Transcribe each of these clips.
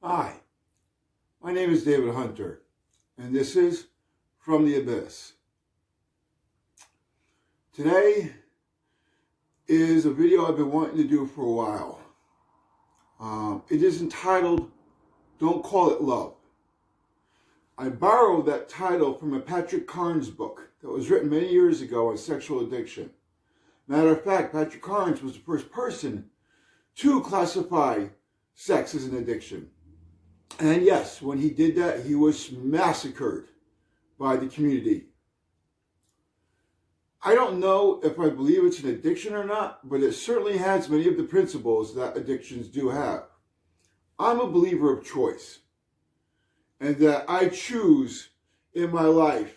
Hi, my name is David Hunter, and this is From the Abyss. Today is a video I've been wanting to do for a while. It is entitled, Don't Call It Love. I borrowed that title from a Patrick Carnes book that was written many years ago on sexual addiction. Matter of fact, Patrick Carnes was the first person to classify sex as an addiction. And yes, when he did that, he was massacred by the community. I don't know if I believe it's an addiction or not, but it certainly has many of the principles that addictions do have. I'm a believer of choice, and that I choose in my life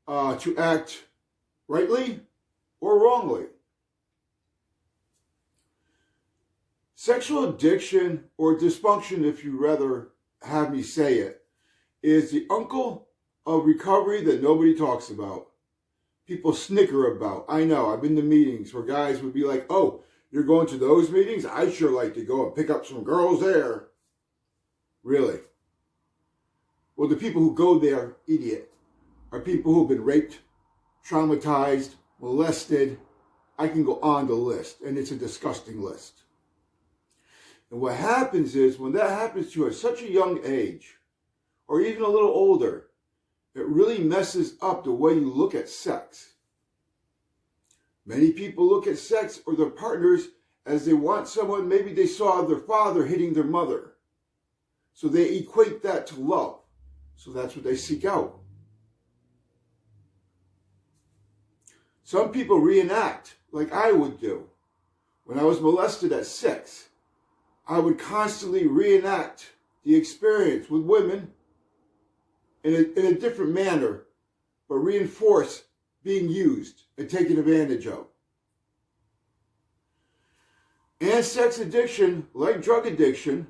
to act rightly or wrongly. Sexual addiction, or dysfunction, if you rather have me say it, is the uncle of recovery that nobody talks about. People snicker about. I know, I've been to meetings where guys would be like, oh, you're going to those meetings? I'd sure like to go and pick up some girls there. Really? Well, the people who go there, idiot, are people who've been raped, traumatized, molested. I can go on the list, and it's a disgusting list. And what happens is, when that happens to you at such a young age, or even a little older, it really messes up the way you look at sex. Many people look at sex or their partners as they want someone, maybe they saw their father hitting their mother. So they equate that to love. So that's what they seek out. Some people reenact, like I would do. When I was molested at 6, I would constantly reenact the experience with women in a different manner, but reinforce being used and taken advantage of. And sex addiction, like drug addiction,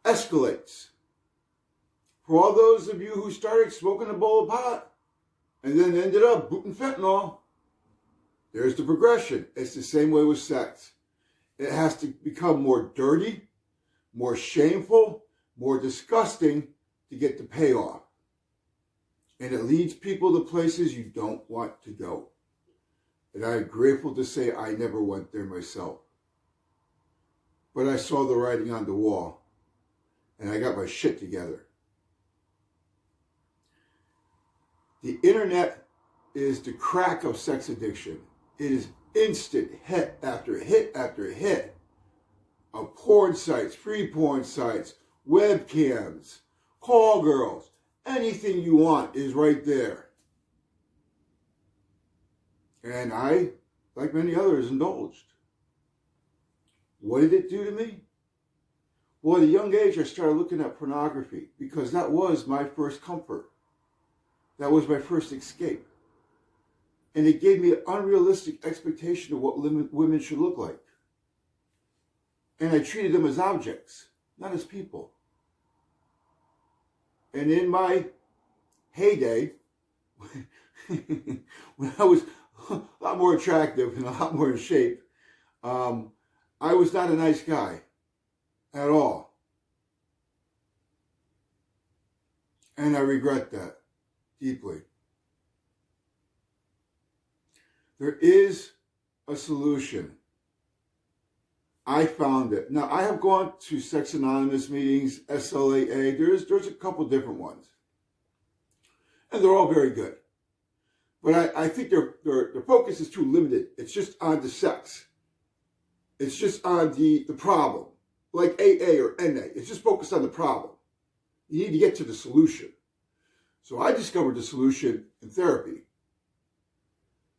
escalates. For all those of you who started smoking a bowl of pot and then ended up booting fentanyl, there's the progression. It's the same way with sex. It has to become more dirty, more shameful, more disgusting to get the payoff. And it leads people to places you don't want to go. And I'm grateful to say I never went there myself. But I saw the writing on the wall, and I got my shit together. The internet is the crack of sex addiction. It is instant hit after hit after hit of porn sites, free porn sites, webcams, call girls. Anything you want is right there. And I, like many others, indulged. What did it do to me? Well, at a young age, I started looking at pornography because that was my first comfort. That was my first escape. And it gave me an unrealistic expectation of what women should look like. And I treated them as objects, not as people. And in my heyday, when I was a lot more attractive and a lot more in shape, I was not a nice guy at all. And I regret that deeply. There is a solution. I found it. Now, I have gone to Sex Anonymous meetings, SLAA. There's a couple different ones. And they're all very good. But I think their focus is too limited. It's just on the sex. It's just on the problem. Like AA or NA. It's just focused on the problem. You need to get to the solution. So I discovered the solution in therapy.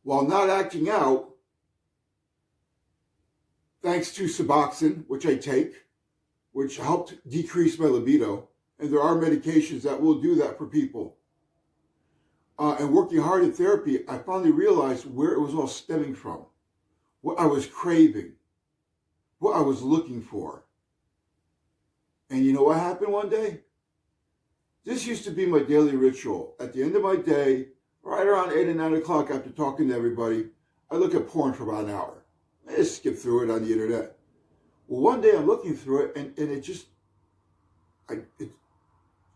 While not acting out, thanks to Suboxone, which I take, which helped decrease my libido. And there are medications that will do that for people. And working hard in therapy, I finally realized where it was all stemming from. What I was craving. What I was looking for. And you know what happened one day? This used to be my daily ritual. At the end of my day, right around 8 or 9 o'clock after talking to everybody, I look at porn for about an hour. I just skip through it on the internet. Well, one day I'm looking through it, and it it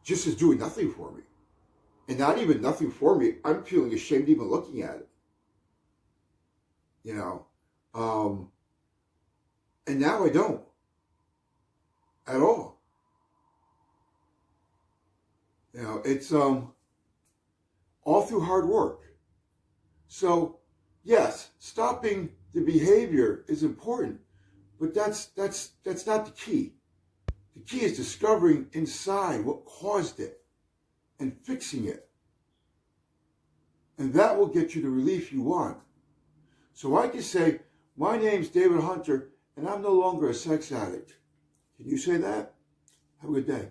just is doing nothing for me. And not even nothing for me. I'm feeling ashamed even looking at it. You know, and now I don't at all. You know, it's all through hard work. So, yes, stopping the behavior is important, but that's not the key. The key is discovering inside what caused it and fixing it. And that will get you the relief you want. So I can say, my name's David Hunter, and I'm no longer a sex addict. Can you say that? Have a good day.